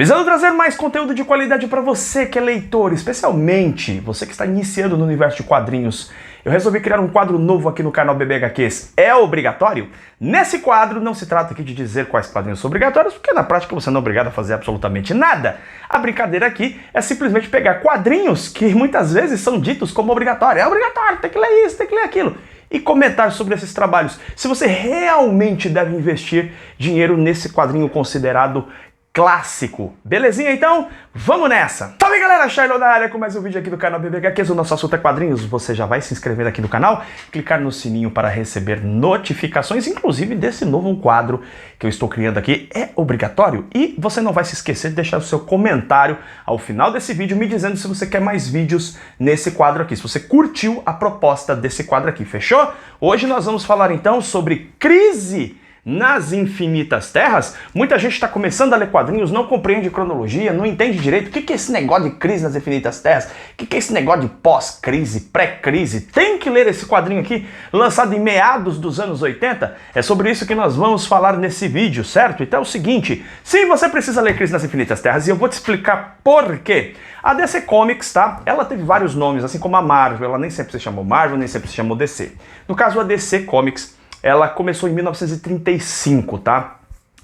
Visando trazer mais conteúdo de qualidade para você que é leitor, especialmente você que está iniciando no universo de quadrinhos, eu resolvi criar um quadro novo aqui no canal BBHQs. É obrigatório? Nesse quadro não se trata aqui de dizer quais quadrinhos são obrigatórios, porque na prática você não é obrigado a fazer absolutamente nada. A brincadeira aqui é simplesmente pegar quadrinhos que muitas vezes são ditos como obrigatórios. É obrigatório, tem que ler isso, tem que ler aquilo. E comentar sobre esses trabalhos. Se você realmente deve investir dinheiro nesse quadrinho considerado clássico. Belezinha então? Vamos nessa! Salve galera, Shiloh na área com mais um vídeo aqui do canal BBHQs. O nosso assunto é quadrinhos. Você já vai se inscrever aqui no canal, clicar no sininho para receber notificações, inclusive desse novo quadro que eu estou criando aqui. É obrigatório? E você não vai se esquecer de deixar o seu comentário ao final desse vídeo me dizendo se você quer mais vídeos nesse quadro aqui, se você curtiu a proposta desse quadro aqui, fechou? Hoje nós vamos falar então sobre Crise nas Infinitas Terras. Muita gente está começando a ler quadrinhos, não compreende cronologia, não entende direito o que é esse negócio de Crise nas Infinitas Terras, o que é esse negócio de pós-crise, pré-crise. Tem que ler esse quadrinho aqui, lançado em meados dos anos 80. É sobre isso que nós vamos falar nesse vídeo, certo? Então é o seguinte, sim, você precisa ler Crise nas Infinitas Terras e eu vou te explicar por quê. A DC Comics, tá? Ela teve vários nomes, assim como a Marvel. Ela nem sempre se chamou Marvel, nem sempre se chamou DC. No caso, a DC Comics, ela começou em 1935, tá?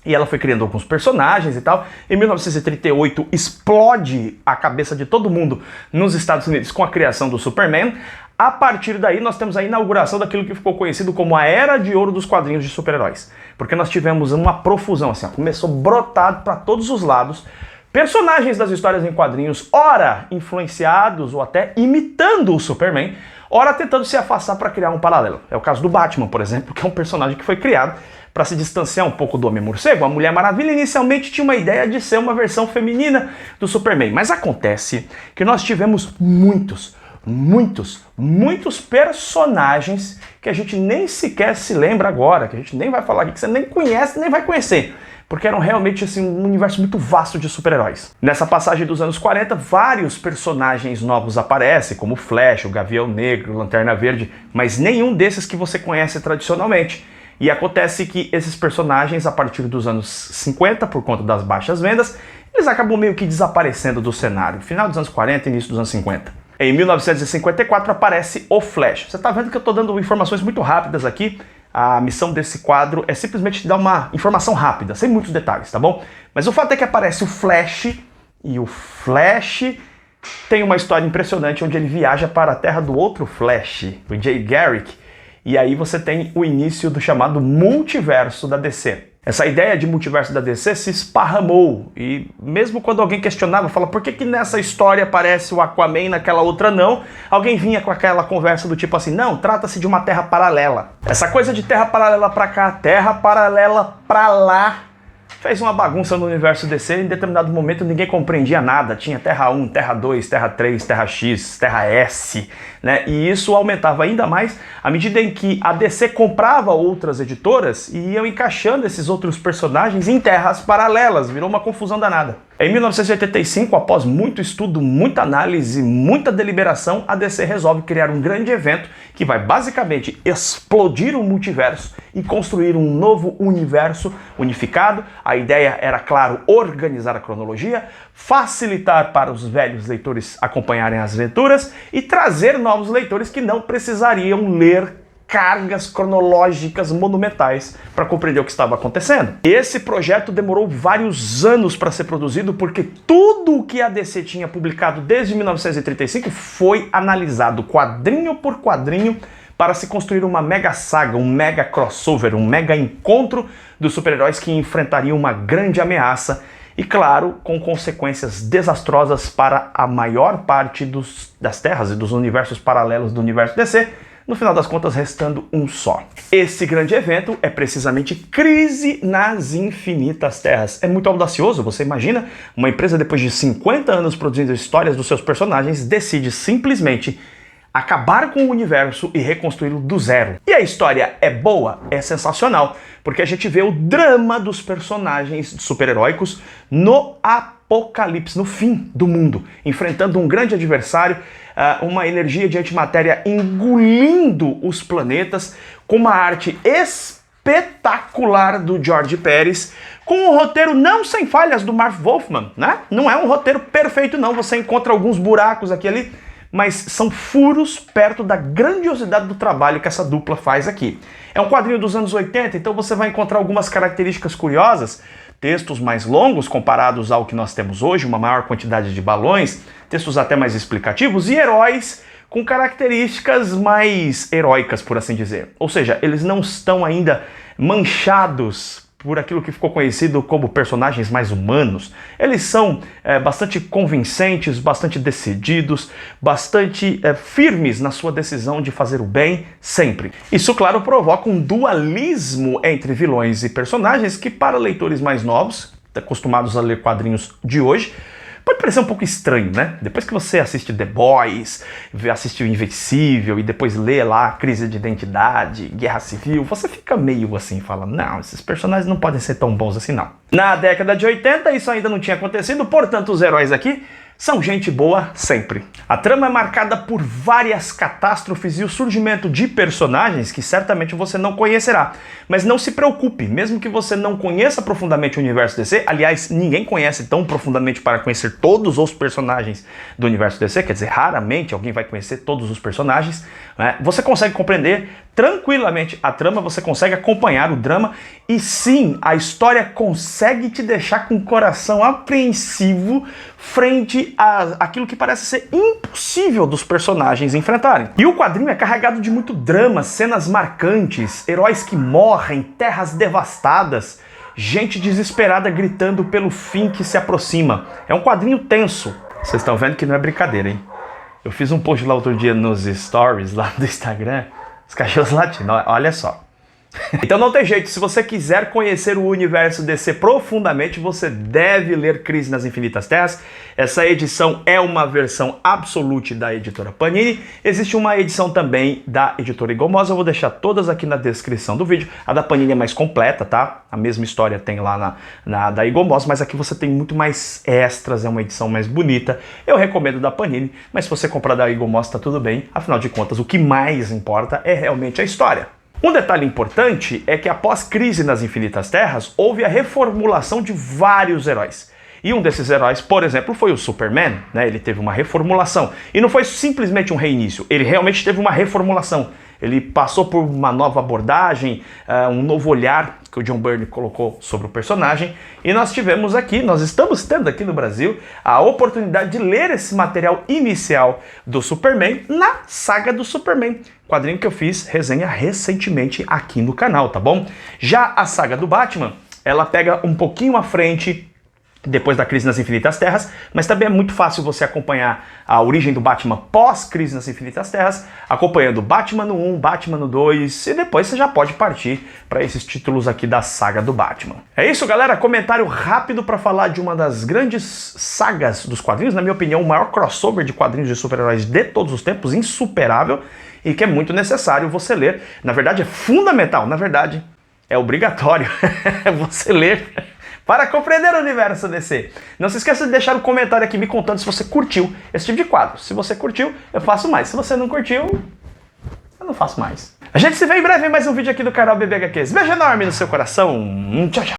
E ela foi criando alguns personagens e tal. Em 1938 explode a cabeça de todo mundo nos Estados Unidos com a criação do Superman. A partir daí nós temos a inauguração daquilo que ficou conhecido como a Era de Ouro dos quadrinhos de super-heróis. Porque nós tivemos uma profusão, assim, ó, começou brotado para todos os lados. Personagens das histórias em quadrinhos, ora influenciados ou até imitando o Superman, ora tentando se afastar para criar um paralelo. É o caso do Batman, por exemplo, que é um personagem que foi criado para se distanciar um pouco do Homem-Morcego. A Mulher Maravilha inicialmente tinha uma ideia de ser uma versão feminina do Superman, mas acontece que nós tivemos muitos personagens que a gente nem sequer se lembra agora, que a gente nem vai falar aqui, que você nem conhece, nem vai conhecer, porque eram realmente assim, um universo muito vasto de super-heróis. Nessa passagem dos anos 40, vários personagens novos aparecem, como o Flash, o Gavião Negro, o Lanterna Verde, mas nenhum desses que você conhece tradicionalmente. E acontece que esses personagens, a partir dos anos 50, por conta das baixas vendas, eles acabam meio que desaparecendo do cenário. Final dos anos 40 e início dos anos 50. Em 1954 aparece o Flash. Você está vendo que eu estou dando informações muito rápidas aqui. A missão desse quadro é simplesmente te dar uma informação rápida, sem muitos detalhes, tá bom? Mas o fato é que aparece o Flash, e o Flash tem uma história impressionante onde ele viaja para a terra do outro Flash, o Jay Garrick, e aí você tem o início do chamado multiverso da DC. Essa ideia de multiverso da DC se esparramou, e mesmo quando alguém questionava, fala, por que nessa história aparece o Aquaman e naquela outra não? Alguém vinha com aquela conversa do tipo assim, não, trata-se de uma terra paralela. Essa coisa de terra paralela pra cá, terra paralela pra lá, fez uma bagunça no universo DC. Em determinado momento ninguém compreendia nada, tinha Terra 1, Terra 2, Terra 3, Terra X, Terra S, né? E isso aumentava ainda mais à medida em que a DC comprava outras editoras e iam encaixando esses outros personagens em terras paralelas, virou uma confusão danada. Em 1985, após muito estudo, muita análise, muita deliberação, a DC resolve criar um grande evento que vai basicamente explodir o multiverso e construir um novo universo unificado. A ideia era, claro, organizar a cronologia, facilitar para os velhos leitores acompanharem as aventuras e trazer novos leitores que não precisariam ler cargas cronológicas monumentais para compreender o que estava acontecendo. Esse projeto demorou vários anos para ser produzido porque tudo o que a DC tinha publicado desde 1935 foi analisado quadrinho por quadrinho para se construir uma mega saga, um mega crossover, um mega encontro dos super-heróis que enfrentariam uma grande ameaça e, claro, com consequências desastrosas para a maior parte das terras e dos universos paralelos do universo DC, no final das contas restando um só. Esse grande evento é precisamente Crise nas Infinitas Terras. É muito audacioso, você imagina? Uma empresa, depois de 50 anos produzindo histórias dos seus personagens, decide simplesmente acabar com o universo e reconstruí-lo do zero. E a história é boa, é sensacional, porque a gente vê o drama dos personagens super-heróicos no apocalipse, no fim do mundo, enfrentando um grande adversário, uma energia de antimatéria engolindo os planetas, com uma arte espetacular do George Pérez, com um roteiro não sem falhas do Marv Wolfman, né? Não é um roteiro perfeito não, você encontra alguns buracos aqui e ali, mas são furos perto da grandiosidade do trabalho que essa dupla faz aqui. É um quadrinho dos anos 80, então você vai encontrar algumas características curiosas, textos mais longos comparados ao que nós temos hoje, uma maior quantidade de balões, textos até mais explicativos e heróis com características mais heróicas, por assim dizer. Ou seja, eles não estão ainda manchados por aquilo que ficou conhecido como personagens mais humanos. Eles são bastante convincentes, bastante decididos, bastante firmes na sua decisão de fazer o bem sempre. Isso, claro, provoca um dualismo entre vilões e personagens que, para leitores mais novos, acostumados a ler quadrinhos de hoje, pode parecer um pouco estranho, né? Depois que você assiste The Boys, assiste o Invencível e depois lê lá Crise de Identidade, Guerra Civil, você fica meio assim, fala, não, esses personagens não podem ser tão bons assim não. Na década de 80 isso ainda não tinha acontecido, portanto os heróis aqui são gente boa sempre. A trama é marcada por várias catástrofes e o surgimento de personagens que certamente você não conhecerá. Mas não se preocupe, mesmo que você não conheça profundamente o universo DC, aliás, ninguém conhece tão profundamente para conhecer todos os personagens do universo DC, quer dizer, raramente alguém vai conhecer todos os personagens, né? Você consegue compreender tranquilamente a trama, você consegue acompanhar o drama e sim, a história consegue te deixar com o coração apreensivo frente àquilo que parece ser impossível dos personagens enfrentarem. E o quadrinho é carregado de muito drama, cenas marcantes, heróis que morrem, terras devastadas, gente desesperada gritando pelo fim que se aproxima. É um quadrinho tenso. Vocês estão vendo que não é brincadeira, hein? Eu fiz um post lá outro dia nos stories lá do Instagram, os cachorros latindo, olha só. Então não tem jeito, se você quiser conhecer o universo DC profundamente, você deve ler Crise nas Infinitas Terras. Essa edição é uma versão absolute da editora Panini. Existe uma edição também da editora Eagle Moss, eu vou deixar todas aqui na descrição do vídeo. A da Panini é mais completa, tá? A mesma história tem lá na da Eagle Moss, mas aqui você tem muito mais extras, é uma edição mais bonita. Eu recomendo da Panini, mas se você comprar da Eagle Moss tá tudo bem. Afinal de contas, o que mais importa é realmente a história. Um detalhe importante é que após Crise nas Infinitas Terras, houve a reformulação de vários heróis. E um desses heróis, por exemplo, foi o Superman, né? Ele teve uma reformulação. E não foi simplesmente um reinício, ele realmente teve uma reformulação. Ele passou por uma nova abordagem, um novo olhar que o John Byrne colocou sobre o personagem. E nós estamos tendo aqui no Brasil, a oportunidade de ler esse material inicial do Superman na saga do Superman. Quadrinho que eu fiz resenha recentemente aqui no canal, tá bom? Já a saga do Batman, ela pega um pouquinho à frente depois da Crise nas Infinitas Terras, mas também é muito fácil você acompanhar a origem do Batman pós-Crise nas Infinitas Terras, acompanhando Batman no 1, Batman no 2, e depois você já pode partir para esses títulos aqui da saga do Batman. É isso, galera, comentário rápido para falar de uma das grandes sagas dos quadrinhos, na minha opinião, o maior crossover de quadrinhos de super-heróis de todos os tempos, insuperável, e que é muito necessário você ler. Na verdade, é fundamental, na verdade, é obrigatório você ler para compreender o universo DC. Não se esqueça de deixar um comentário aqui me contando se você curtiu esse tipo de quadro. Se você curtiu, eu faço mais. Se você não curtiu, eu não faço mais. A gente se vê em breve em mais um vídeo aqui do canal BBHQs. Beijo enorme no seu coração. Tchau, tchau.